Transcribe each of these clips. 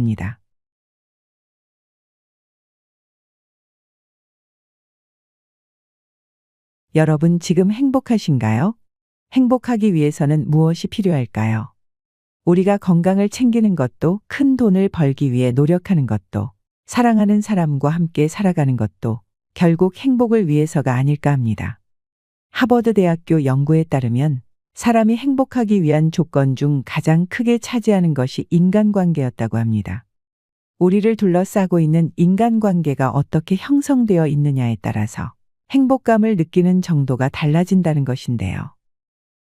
있습니다. 여러분 지금 행복하신가요? 행복하기 위해서는 무엇이 필요할까요? 우리가 건강을 챙기는 것도, 큰 돈을 벌기 위해 노력하는 것도, 사랑하는 사람과 함께 살아가는 것도 결국 행복을 위해서가 아닐까 합니다. 하버드 대학교 연구에 따르면 사람이 행복하기 위한 조건 중 가장 크게 차지하는 것이 인간관계였다고 합니다. 우리를 둘러싸고 있는 인간관계가 어떻게 형성되어 있느냐에 따라서 행복감을 느끼는 정도가 달라진다는 것인데요.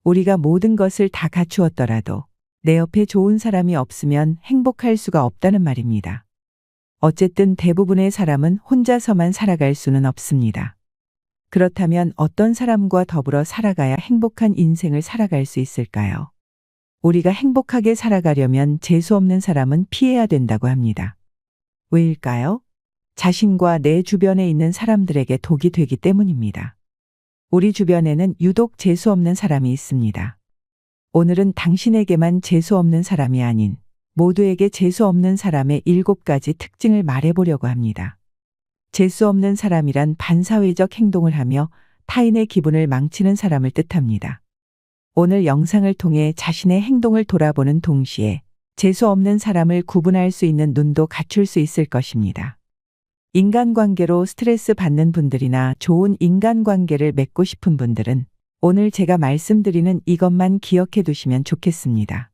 우리가 모든 것을 다 갖추었더라도 내 옆에 좋은 사람이 없으면 행복할 수가 없다는 말입니다. 어쨌든 대부분의 사람은 혼자서만 살아갈 수는 없습니다. 그렇다면 어떤 사람과 더불어 살아가야 행복한 인생을 살아갈 수 있을까요? 우리가 행복하게 살아가려면 재수없는 사람은 피해야 된다고 합니다. 왜일까요? 자신과 내 주변에 있는 사람들에게 독이 되기 때문입니다. 우리 주변에는 유독 재수없는 사람이 있습니다. 오늘은 당신에게만 재수없는 사람이 아닌 모두에게 재수없는 사람의 7가지 특징을 말해보려고 합니다. 재수없는 사람이란 반사회적 행동을 하며 타인의 기분을 망치는 사람을 뜻합니다. 오늘 영상을 통해 자신의 행동을 돌아보는 동시에 재수없는 사람을 구분할 수 있는 눈도 갖출 수 있을 것입니다. 인간관계로 스트레스 받는 분들이나 좋은 인간관계를 맺고 싶은 분들은 오늘 제가 말씀드리는 이것만 기억해 두시면 좋겠습니다.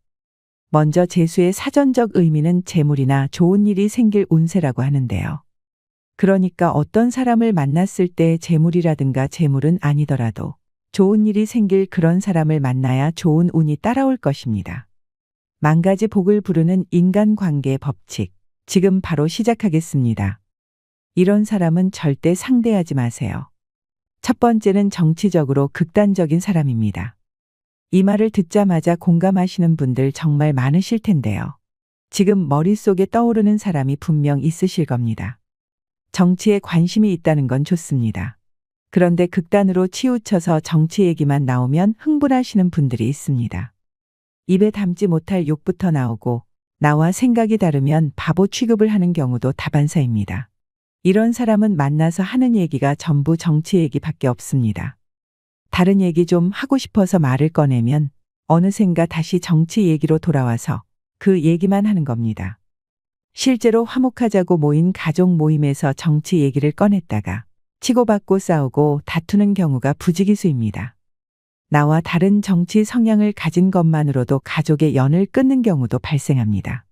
먼저 재수의 사전적 의미는 재물이나 좋은 일이 생길 운세라고 하는데요. 그러니까 어떤 사람을 만났을 때 재물이라든가 재물은 아니더라도 좋은 일이 생길 그런 사람을 만나야 좋은 운이 따라올 것입니다. 만가지 복을 부르는 인간관계의 법칙, 지금 바로 시작하겠습니다. 이런 사람은 절대 상대하지 마세요. 첫 번째는 정치적으로 극단적인 사람입니다. 이 말을 듣자마자 공감하시는 분들 정말 많으실 텐데요. 지금 머릿속에 떠오르는 사람이 분명 있으실 겁니다. 정치에 관심이 있다는 건 좋습니다. 그런데 극단으로 치우쳐서 정치 얘기만 나오면 흥분하시는 분들이 있습니다. 입에 담지 못할 욕부터 나오고 나와 생각이 다르면 바보 취급을 하는 경우도 다반사입니다. 이런 사람은 만나서 하는 얘기가 전부 정치 얘기밖에 없습니다. 다른 얘기 좀 하고 싶어서 말을 꺼내면 어느샌가 다시 정치 얘기로 돌아와서 그 얘기만 하는 겁니다. 실제로 화목하자고 모인 가족 모임에서 정치 얘기를 꺼냈다가 치고받고 싸우고 다투는 경우가 부지기수입니다. 나와 다른 정치 성향을 가진 것만으로도 가족의 연을 끊는 경우도 발생합니다.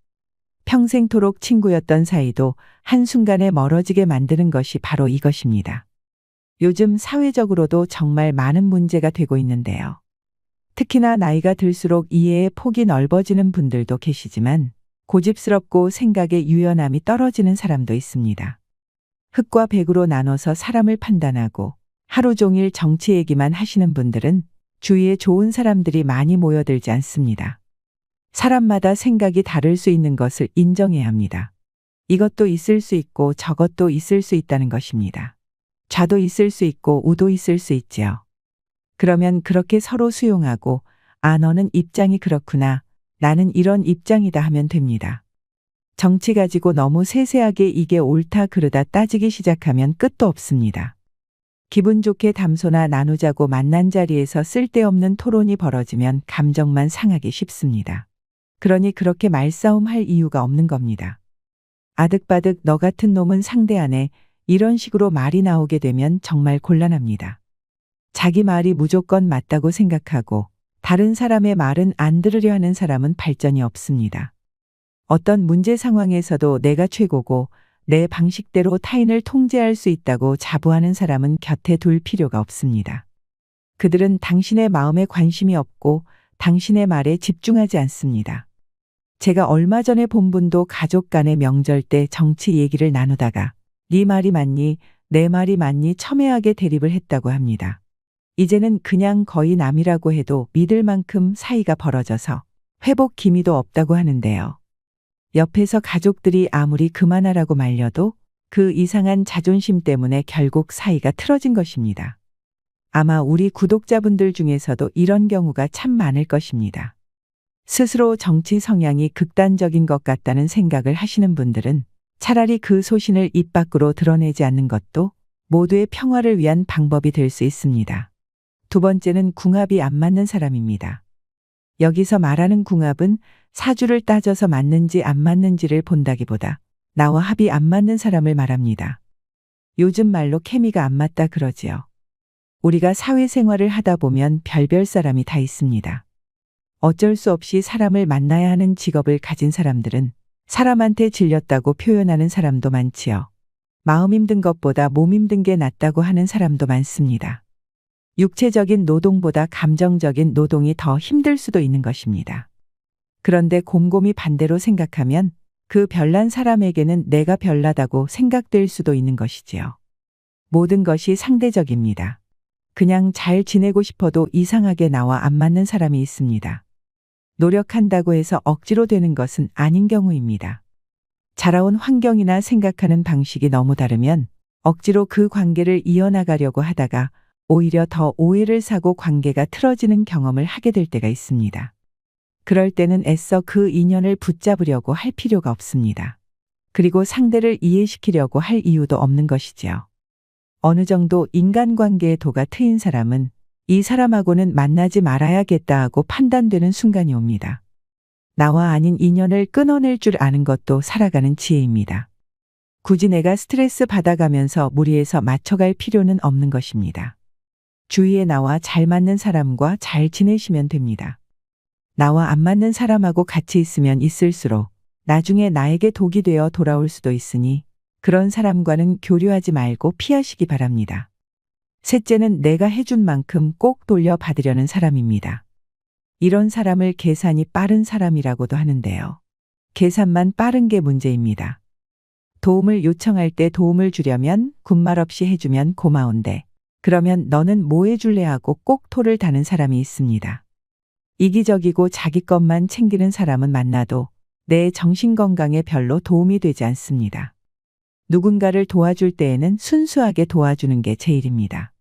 평생토록 친구였던 사이도 한순간에 멀어지게 만드는 것이 바로 이것입니다. 요즘 사회적으로도 정말 많은 문제가 되고 있는데요. 특히나 나이가 들수록 이해의 폭이 넓어지는 분들도 계시지만 고집스럽고 생각의 유연함이 떨어지는 사람도 있습니다. 흑과 백으로 나눠서 사람을 판단하고 하루 종일 정치 얘기만 하시는 분들은 주위에 좋은 사람들이 많이 모여들지 않습니다. 사람마다 생각이 다를 수 있는 것을 인정해야 합니다. 이것도 있을 수 있고 저것도 있을 수 있다는 것입니다. 좌도 있을 수 있고 우도 있을 수 있지요. 그러면 그렇게 서로 수용하고 너는 입장이 그렇구나. 나는 이런 입장이다 하면 됩니다. 정치 가지고 너무 세세하게 이게 옳다 그르다 따지기 시작하면 끝도 없습니다. 기분 좋게 담소나 나누자고 만난 자리에서 쓸데없는 토론이 벌어지면 감정만 상하기 쉽습니다. 그러니 그렇게 말싸움할 이유가 없는 겁니다. 아득바득 너 같은 놈은 상대 안 해. 이런 식으로 말이 나오게 되면 정말 곤란합니다. 자기 말이 무조건 맞다고 생각하고 다른 사람의 말은 안 들으려 하는 사람은 발전이 없습니다. 어떤 문제 상황에서도 내가 최고고 내 방식대로 타인을 통제할 수 있다고 자부하는 사람은 곁에 둘 필요가 없습니다. 그들은 당신의 마음에 관심이 없고 당신의 말에 집중하지 않습니다. 제가 얼마 전에 본 분도 가족 간의 명절 때 정치 얘기를 나누다가 네 말이 맞니? 내 말이 맞니? 첨예하게 대립을 했다고 합니다. 이제는 그냥 거의 남이라고 해도 믿을 만큼 사이가 벌어져서 회복 기미도 없다고 하는데요. 옆에서 가족들이 아무리 그만하라고 말려도 그 이상한 자존심 때문에 결국 사이가 틀어진 것입니다. 아마 우리 구독자분들 중에서도 이런 경우가 참 많을 것입니다. 스스로 정치 성향이 극단적인 것 같다는 생각을 하시는 분들은 차라리 그 소신을 입 밖으로 드러내지 않는 것도 모두의 평화를 위한 방법이 될 수 있습니다. 두 번째는 궁합이 안 맞는 사람입니다. 여기서 말하는 궁합은 사주를 따져서 맞는지 안 맞는지를 본다기보다 나와 합이 안 맞는 사람을 말합니다. 요즘 말로 케미가 안 맞다 그러지요. 우리가 사회생활을 하다 보면 별별 사람이 다 있습니다. 어쩔 수 없이 사람을 만나야 하는 직업을 가진 사람들은 사람한테 질렸다고 표현하는 사람도 많지요. 마음 힘든 것보다 몸 힘든 게 낫다고 하는 사람도 많습니다. 육체적인 노동보다 감정적인 노동이 더 힘들 수도 있는 것입니다. 그런데 곰곰이 반대로 생각하면 그 별난 사람에게는 내가 별나다고 생각될 수도 있는 것이지요. 모든 것이 상대적입니다. 그냥 잘 지내고 싶어도 이상하게 나와 안 맞는 사람이 있습니다. 노력한다고 해서 억지로 되는 것은 아닌 경우입니다. 자라온 환경이나 생각하는 방식이 너무 다르면 억지로 그 관계를 이어나가려고 하다가 오히려 더 오해를 사고 관계가 틀어지는 경험을 하게 될 때가 있습니다. 그럴 때는 애써 그 인연을 붙잡으려고 할 필요가 없습니다. 그리고 상대를 이해시키려고 할 이유도 없는 것이지요. 어느 정도 인간관계의 도가 트인 사람은 이 사람하고는 만나지 말아야겠다 하고 판단되는 순간이 옵니다. 나와 아닌 인연을 끊어낼 줄 아는 것도 살아가는 지혜입니다. 굳이 내가 스트레스 받아가면서 무리해서 맞춰갈 필요는 없는 것입니다. 주위에 나와 잘 맞는 사람과 잘 지내시면 됩니다. 나와 안 맞는 사람하고 같이 있으면 있을수록 나중에 나에게 독이 되어 돌아올 수도 있으니 그런 사람과는 교류하지 말고 피하시기 바랍니다. 셋째는 내가 해준 만큼 꼭 돌려받으려는 사람입니다. 이런 사람을 계산이 빠른 사람이라고도 하는데요. 계산만 빠른 게 문제입니다. 도움을 요청할 때 도움을 주려면 군말 없이 해주면 고마운데 그러면 너는 뭐 해줄래 하고 꼭 토를 다는 사람이 있습니다. 이기적이고 자기 것만 챙기는 사람은 만나도 내 정신건강에 별로 도움이 되지 않습니다. 누군가를 도와줄 때에는 순수하게 도와주는 게 제일입니다.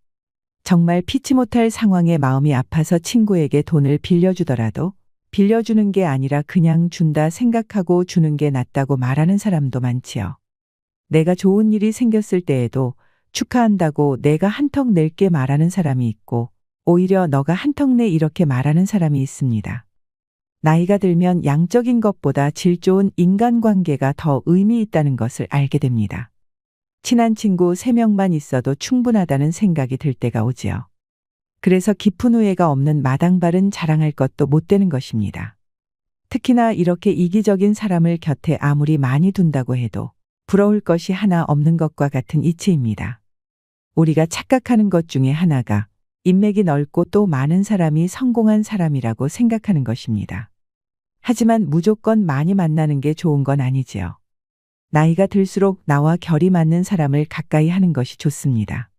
정말 피치 못할 상황에 마음이 아파서 친구에게 돈을 빌려주더라도 빌려주는 게 아니라 그냥 준다 생각하고 주는 게 낫다고 말하는 사람도 많지요. 내가 좋은 일이 생겼을 때에도 축하한다고 내가 한턱 낼게 말하는 사람이 있고 오히려 너가 한턱 내 이렇게 말하는 사람이 있습니다. 나이가 들면 양적인 것보다 질 좋은 인간관계가 더 의미 있다는 것을 알게 됩니다. 친한 친구 3명만 있어도 충분하다는 생각이 들 때가 오지요. 그래서 깊은 후회가 없는 마당발은 자랑할 것도 못 되는 것입니다. 특히나 이렇게 이기적인 사람을 곁에 아무리 많이 둔다고 해도 부러울 것이 하나 없는 것과 같은 이치입니다. 우리가 착각하는 것 중에 하나가 인맥이 넓고 또 많은 사람이 성공한 사람이라고 생각하는 것입니다. 하지만 무조건 많이 만나는 게 좋은 건 아니지요. 나이가 들수록 나와 결이 맞는 사람을 가까이 하는 것이 좋습니다.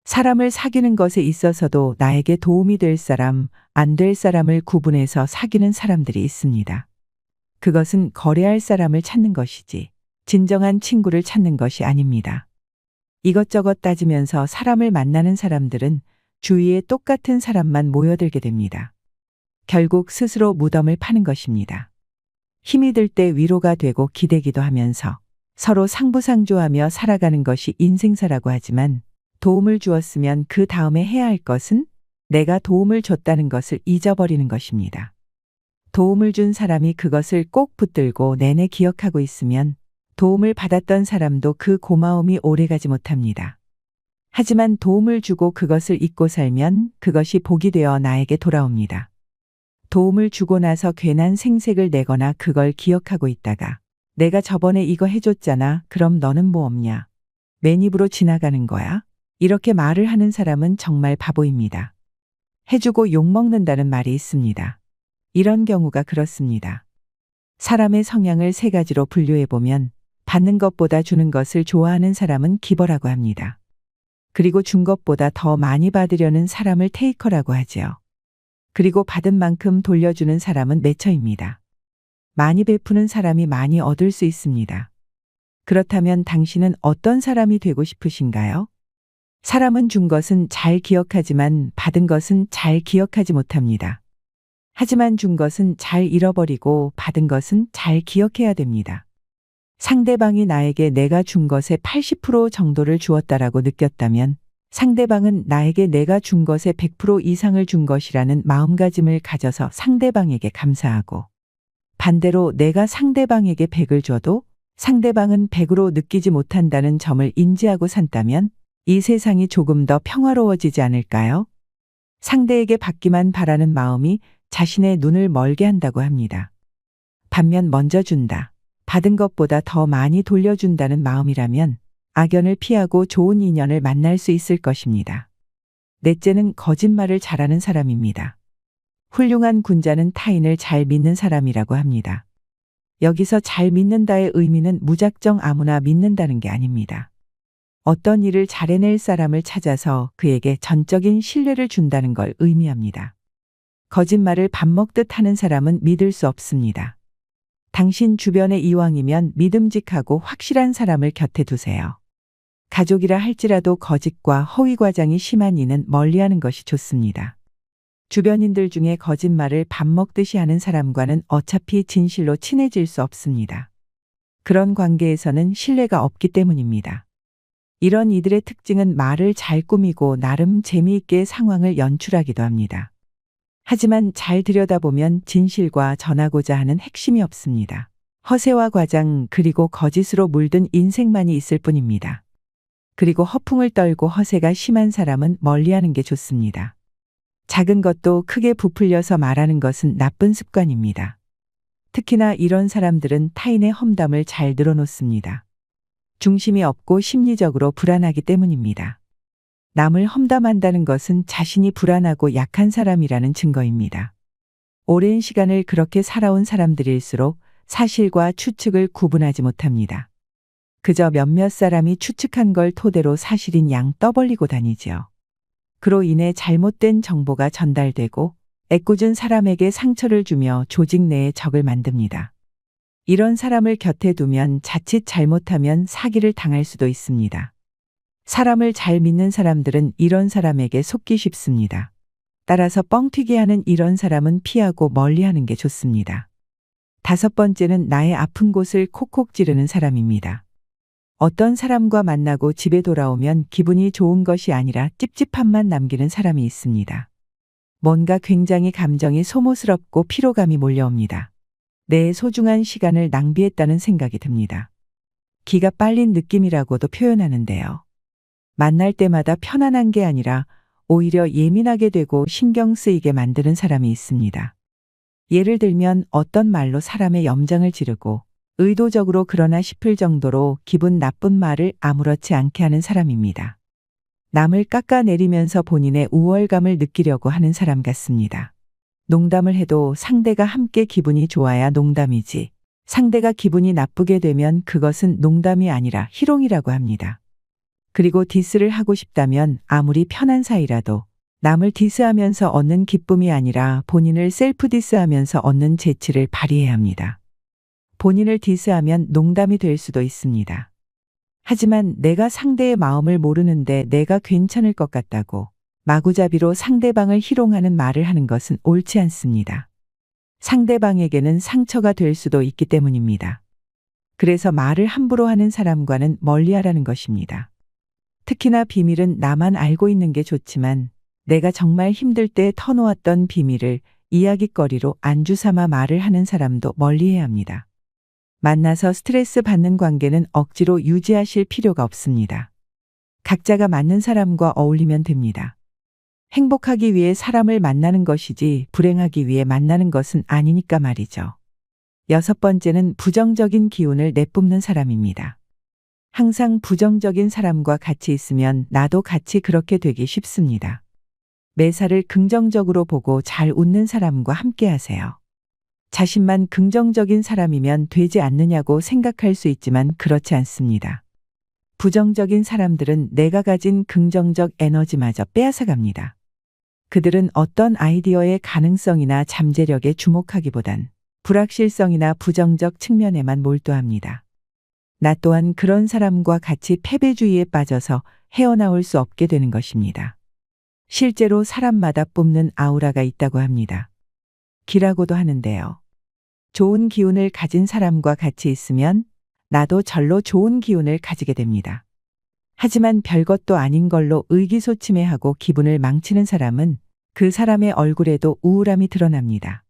사람을 사귀는 것에 있어서도 나에게 도움이 될 사람, 안 될 사람을 구분해서 사귀는 사람들이 있습니다. 그것은 거래할 사람을 찾는 것이지 진정한 친구를 찾는 것이 아닙니다. 이것저것 따지면서 사람을 만나는 사람들은 주위에 똑같은 사람만 모여들게 됩니다. 결국 스스로 무덤을 파는 것입니다. 힘이 들 때 위로가 되고 기대기도 하면서 서로 상부상조하며 살아가는 것이 인생사라고 하지만 도움을 주었으면 그 다음에 해야 할 것은 내가 도움을 줬다는 것을 잊어버리는 것입니다. 도움을 준 사람이 그것을 꼭 붙들고 내내 기억하고 있으면 도움을 받았던 사람도 그 고마움이 오래가지 못합니다. 하지만 도움을 주고 그것을 잊고 살면 그것이 복이 되어 나에게 돌아옵니다. 도움을 주고 나서 괜한 생색을 내거나 그걸 기억하고 있다가 내가 저번에 이거 해줬잖아. 그럼 너는 뭐 없냐? 맨입으로 지나가는 거야? 이렇게 말을 하는 사람은 정말 바보입니다. 해주고 욕먹는다는 말이 있습니다. 이런 경우가 그렇습니다. 사람의 성향을 3가지로 분류해보면 받는 것보다 주는 것을 좋아하는 사람은 기버라고 합니다. 그리고 준 것보다 더 많이 받으려는 사람을 테이커라고 하지요. 그리고 받은 만큼 돌려주는 사람은 매처입니다. 많이 베푸는 사람이 많이 얻을 수 있습니다. 그렇다면 당신은 어떤 사람이 되고 싶으신가요? 사람은 준 것은 잘 기억하지만 받은 것은 잘 기억하지 못합니다. 하지만 준 것은 잘 잃어버리고 받은 것은 잘 기억해야 됩니다. 상대방이 나에게 내가 준 것의 80% 정도를 주었다라고 느꼈다면 상대방은 나에게 내가 준 것의 100% 이상을 준 것이라는 마음가짐을 가져서 상대방에게 감사하고, 반대로 내가 상대방에게 100을 줘도 상대방은 100으로 느끼지 못한다는 점을 인지하고 산다면 이 세상이 조금 더 평화로워지지 않을까요? 상대에게 받기만 바라는 마음이 자신의 눈을 멀게 한다고 합니다. 반면 먼저 준다, 받은 것보다 더 많이 돌려준다는 마음이라면 악연을 피하고 좋은 인연을 만날 수 있을 것입니다. 넷째는 거짓말을 잘하는 사람입니다. 훌륭한 군자는 타인을 잘 믿는 사람이라고 합니다. 여기서 잘 믿는다의 의미는 무작정 아무나 믿는다는 게 아닙니다. 어떤 일을 잘 해낼 사람을 찾아서 그에게 전적인 신뢰를 준다는 걸 의미합니다. 거짓말을 밥 먹듯 하는 사람은 믿을 수 없습니다. 당신 주변에 이왕이면 믿음직하고 확실한 사람을 곁에 두세요. 가족이라 할지라도 거짓과 허위 과장이 심한 이는 멀리하는 것이 좋습니다. 주변인들 중에 거짓말을 밥 먹듯이 하는 사람과는 어차피 진실로 친해질 수 없습니다. 그런 관계에서는 신뢰가 없기 때문입니다. 이런 이들의 특징은 말을 잘 꾸미고 나름 재미있게 상황을 연출하기도 합니다. 하지만 잘 들여다보면 진실과 전하고자 하는 핵심이 없습니다. 허세와 과장 그리고 거짓으로 물든 인생만이 있을 뿐입니다. 그리고 허풍을 떨고 허세가 심한 사람은 멀리하는 게 좋습니다. 작은 것도 크게 부풀려서 말하는 것은 나쁜 습관입니다. 특히나 이런 사람들은 타인의 험담을 잘 늘어놓습니다. 중심이 없고 심리적으로 불안하기 때문입니다. 남을 험담한다는 것은 자신이 불안하고 약한 사람이라는 증거입니다. 오랜 시간을 그렇게 살아온 사람들일수록 사실과 추측을 구분하지 못합니다. 그저 몇몇 사람이 추측한 걸 토대로 사실인 양 떠벌리고 다니지요. 그로 인해 잘못된 정보가 전달되고 애꿎은 사람에게 상처를 주며 조직 내에 적을 만듭니다. 이런 사람을 곁에 두면 자칫 잘못하면 사기를 당할 수도 있습니다. 사람을 잘 믿는 사람들은 이런 사람에게 속기 쉽습니다. 따라서 뻥튀기 하는 이런 사람은 피하고 멀리하는 게 좋습니다. 다섯 번째는 나의 아픈 곳을 콕콕 찌르는 사람입니다. 어떤 사람과 만나고 집에 돌아오면 기분이 좋은 것이 아니라 찝찝함만 남기는 사람이 있습니다. 뭔가 굉장히 감정이 소모스럽고 피로감이 몰려옵니다. 내 소중한 시간을 낭비했다는 생각이 듭니다. 기가 빨린 느낌이라고도 표현하는데요. 만날 때마다 편안한 게 아니라 오히려 예민하게 되고 신경 쓰이게 만드는 사람이 있습니다. 예를 들면 어떤 말로 사람의 염장을 지르고 의도적으로 그러나 싶을 정도로 기분 나쁜 말을 아무렇지 않게 하는 사람입니다. 남을 깎아내리면서 본인의 우월감을 느끼려고 하는 사람 같습니다. 농담을 해도 상대가 함께 기분이 좋아야 농담이지, 상대가 기분이 나쁘게 되면 그것은 농담이 아니라 희롱이라고 합니다. 그리고 디스를 하고 싶다면 아무리 편한 사이라도 남을 디스하면서 얻는 기쁨이 아니라 본인을 셀프 디스하면서 얻는 재치를 발휘해야 합니다. 본인을 디스하면 농담이 될 수도 있습니다. 하지만 내가 상대의 마음을 모르는데 내가 괜찮을 것 같다고 마구잡이로 상대방을 희롱하는 말을 하는 것은 옳지 않습니다. 상대방에게는 상처가 될 수도 있기 때문입니다. 그래서 말을 함부로 하는 사람과는 멀리하라는 것입니다. 특히나 비밀은 나만 알고 있는 게 좋지만 내가 정말 힘들 때 터놓았던 비밀을 이야깃거리로 안주 삼아 말을 하는 사람도 멀리해야 합니다. 만나서 스트레스 받는 관계는 억지로 유지하실 필요가 없습니다. 각자가 맞는 사람과 어울리면 됩니다. 행복하기 위해 사람을 만나는 것이지 불행하기 위해 만나는 것은 아니니까 말이죠. 여섯 번째는 부정적인 기운을 내뿜는 사람입니다. 항상 부정적인 사람과 같이 있으면 나도 같이 그렇게 되기 쉽습니다. 매사를 긍정적으로 보고 잘 웃는 사람과 함께 하세요. 자신만 긍정적인 사람이면 되지 않느냐고 생각할 수 있지만 그렇지 않습니다. 부정적인 사람들은 내가 가진 긍정적 에너지마저 빼앗아갑니다. 그들은 어떤 아이디어의 가능성이나 잠재력에 주목하기보단 불확실성이나 부정적 측면에만 몰두합니다. 나 또한 그런 사람과 같이 패배주의에 빠져서 헤어나올 수 없게 되는 것입니다. 실제로 사람마다 뿜는 아우라가 있다고 합니다. 기라고도 하는데요. 좋은 기운을 가진 사람과 같이 있으면 나도 절로 좋은 기운을 가지게 됩니다. 하지만 별것도 아닌 걸로 의기소침해하고 기분을 망치는 사람은 그 사람의 얼굴에도 우울함이 드러납니다.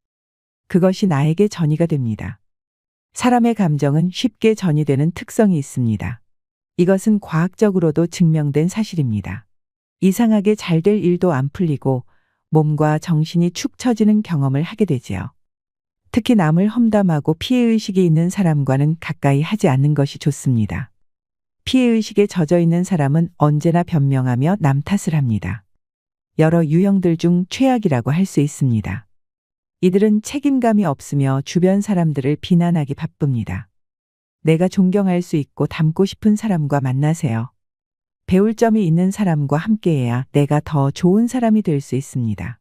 그것이 나에게 전이가 됩니다. 사람의 감정은 쉽게 전이되는 특성이 있습니다. 이것은 과학적으로도 증명된 사실입니다. 이상하게 잘 될 일도 안 풀리고 몸과 정신이 축 처지는 경험을 하게 되지요. 특히 남을 험담하고 피해의식이 있는 사람과는 가까이 하지 않는 것이 좋습니다. 피해의식에 젖어 있는 사람은 언제나 변명하며 남 탓을 합니다. 여러 유형들 중 최악이라고 할 수 있습니다. 이들은 책임감이 없으며 주변 사람들을 비난하기 바쁩니다. 내가 존경할 수 있고 닮고 싶은 사람과 만나세요. 배울 점이 있는 사람과 함께해야 내가 더 좋은 사람이 될 수 있습니다.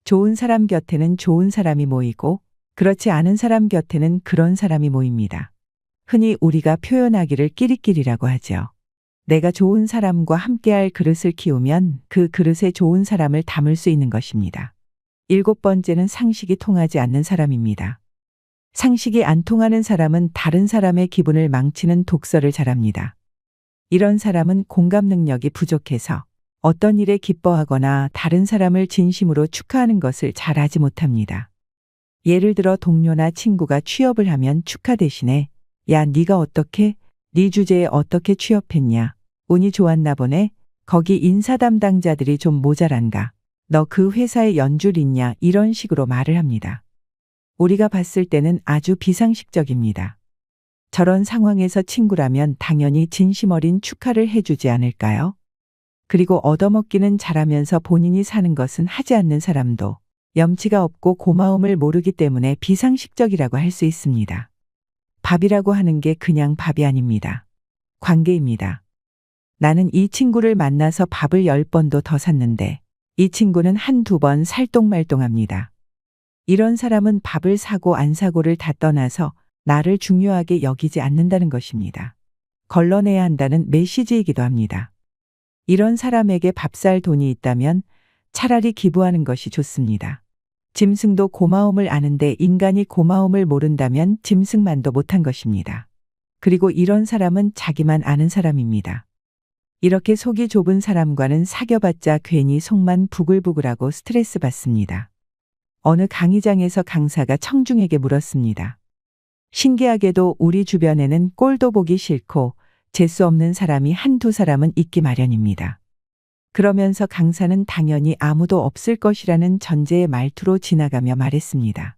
좋은 사람 곁에는 좋은 사람이 모이고 그렇지 않은 사람 곁에는 그런 사람이 모입니다. 흔히 우리가 표현하기를 끼리끼리라고 하죠. 내가 좋은 사람과 함께할 그릇을 키우면 그 그릇에 좋은 사람을 담을 수 있는 것입니다. 7번째는 상식이 통하지 않는 사람입니다. 상식이 안 통하는 사람은 다른 사람의 기분을 망치는 독설을 잘합니다. 이런 사람은 공감 능력이 부족해서 어떤 일에 기뻐하거나 다른 사람을 진심으로 축하하는 것을 잘하지 못합니다. 예를 들어 동료나 친구가 취업을 하면 축하 대신에 야, 네가 어떻게? 네 주제에 어떻게 취업했냐? 운이 좋았나 보네? 거기 인사 담당자들이 좀 모자란가? 너 그 회사에 연줄 있냐? 이런 식으로 말을 합니다. 우리가 봤을 때는 아주 비상식적입니다. 저런 상황에서 친구라면 당연히 진심 어린 축하를 해주지 않을까요? 그리고 얻어먹기는 잘하면서 본인이 사는 것은 하지 않는 사람도 염치가 없고 고마움을 모르기 때문에 비상식적이라고 할 수 있습니다. 밥이라고 하는 게 그냥 밥이 아닙니다. 관계입니다. 나는 이 친구를 만나서 밥을 10번도 더 샀는데 이 친구는 한두 번 살똥말똥합니다. 이런 사람은 밥을 사고 안 사고를 다 떠나서 나를 중요하게 여기지 않는다는 것입니다. 걸러내야 한다는 메시지이기도 합니다. 이런 사람에게 밥 살 돈이 있다면 차라리 기부하는 것이 좋습니다. 짐승도 고마움을 아는데 인간이 고마움을 모른다면 짐승만도 못한 것입니다. 그리고 이런 사람은 자기만 아는 사람입니다. 이렇게 속이 좁은 사람과는 사귀어봤자 괜히 속만 부글부글하고 스트레스 받습니다. 어느 강의장에서 강사가 청중에게 물었습니다. 신기하게도 우리 주변에는 꼴도 보기 싫고 재수 없는 사람이 한두 사람은 있기 마련입니다. 그러면서 강사는 당연히 아무도 없을 것이라는 전제의 말투로 지나가며 말했습니다.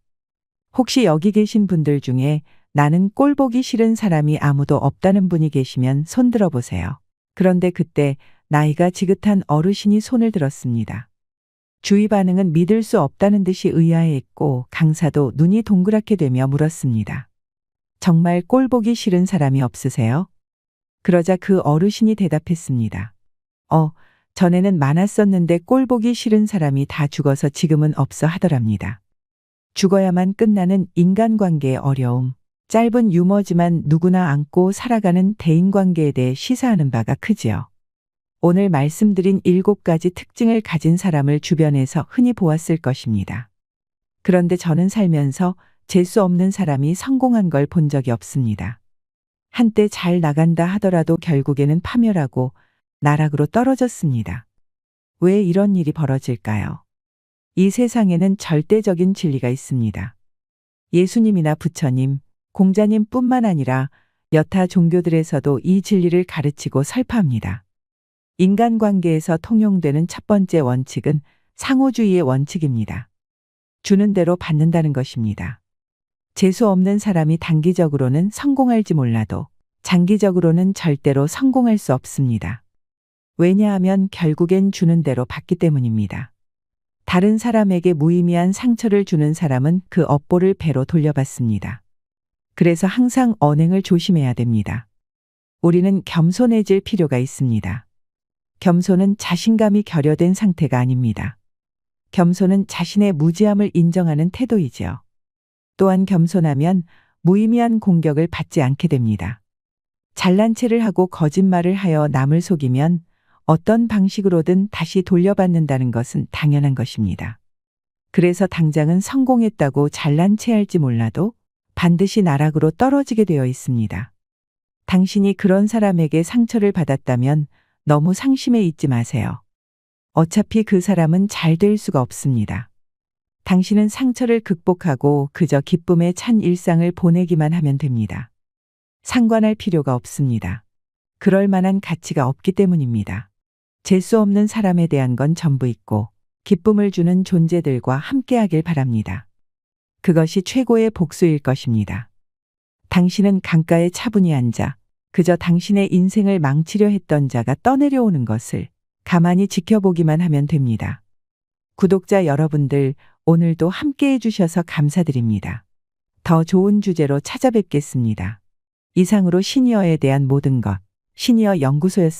혹시 여기 계신 분들 중에 나는 꼴 보기 싫은 사람이 아무도 없다는 분이 계시면 손 들어보세요. 그런데 그때 나이가 지긋한 어르신이 손을 들었습니다. 주위 반응은 믿을 수 없다는 듯이 의아해했고 강사도 눈이 동그랗게 되며 물었습니다. 정말 꼴 보기 싫은 사람이 없으세요? 그러자 그 어르신이 대답했습니다. 전에는 많았었는데 꼴 보기 싫은 사람이 다 죽어서 지금은 없어 하더랍니다. 죽어야만 끝나는 인간관계의 어려움. 짧은 유머지만 누구나 안고 살아가는 대인관계에 대해 시사하는 바가 크지요. 오늘 말씀드린 7가지 특징을 가진 사람을 주변에서 흔히 보았을 것입니다. 그런데 저는 살면서 재수 없는 사람이 성공한 걸 본 적이 없습니다. 한때 잘 나간다 하더라도 결국에는 파멸하고 나락으로 떨어졌습니다. 왜 이런 일이 벌어질까요? 이 세상에는 절대적인 진리가 있습니다. 예수님이나 부처님, 공자님 뿐만 아니라 여타 종교들에서도 이 진리를 가르치고 설파합니다. 인간관계에서 통용되는 첫 번째 원칙은 상호주의의 원칙입니다. 주는 대로 받는다는 것입니다. 재수 없는 사람이 단기적으로는 성공할지 몰라도 장기적으로는 절대로 성공할 수 없습니다. 왜냐하면 결국엔 주는 대로 받기 때문입니다. 다른 사람에게 무의미한 상처를 주는 사람은 그 업보를 배로 돌려받습니다. 그래서 항상 언행을 조심해야 됩니다. 우리는 겸손해질 필요가 있습니다. 겸손은 자신감이 결여된 상태가 아닙니다. 겸손은 자신의 무지함을 인정하는 태도이지요. 또한 겸손하면 무의미한 공격을 받지 않게 됩니다. 잘난 체를 하고 거짓말을 하여 남을 속이면 어떤 방식으로든 다시 돌려받는다는 것은 당연한 것입니다. 그래서 당장은 성공했다고 잘난 체할지 몰라도 반드시 나락으로 떨어지게 되어 있습니다. 당신이 그런 사람에게 상처를 받았다면 너무 상심해 있지 마세요. 어차피 그 사람은 잘 될 수가 없습니다. 당신은 상처를 극복하고 그저 기쁨에 찬 일상을 보내기만 하면 됩니다. 상관할 필요가 없습니다. 그럴 만한 가치가 없기 때문입니다. 재수 없는 사람에 대한 건 전부 있고 기쁨을 주는 존재들과 함께하길 바랍니다. 그것이 최고의 복수일 것입니다. 당신은 강가에 차분히 앉아 그저 당신의 인생을 망치려 했던 자가 떠내려오는 것을 가만히 지켜보기만 하면 됩니다. 구독자 여러분들, 오늘도 함께해 주셔서 감사드립니다. 더 좋은 주제로 찾아뵙겠습니다. 이상으로 시니어에 대한 모든 것, 시니어 연구소였습니다.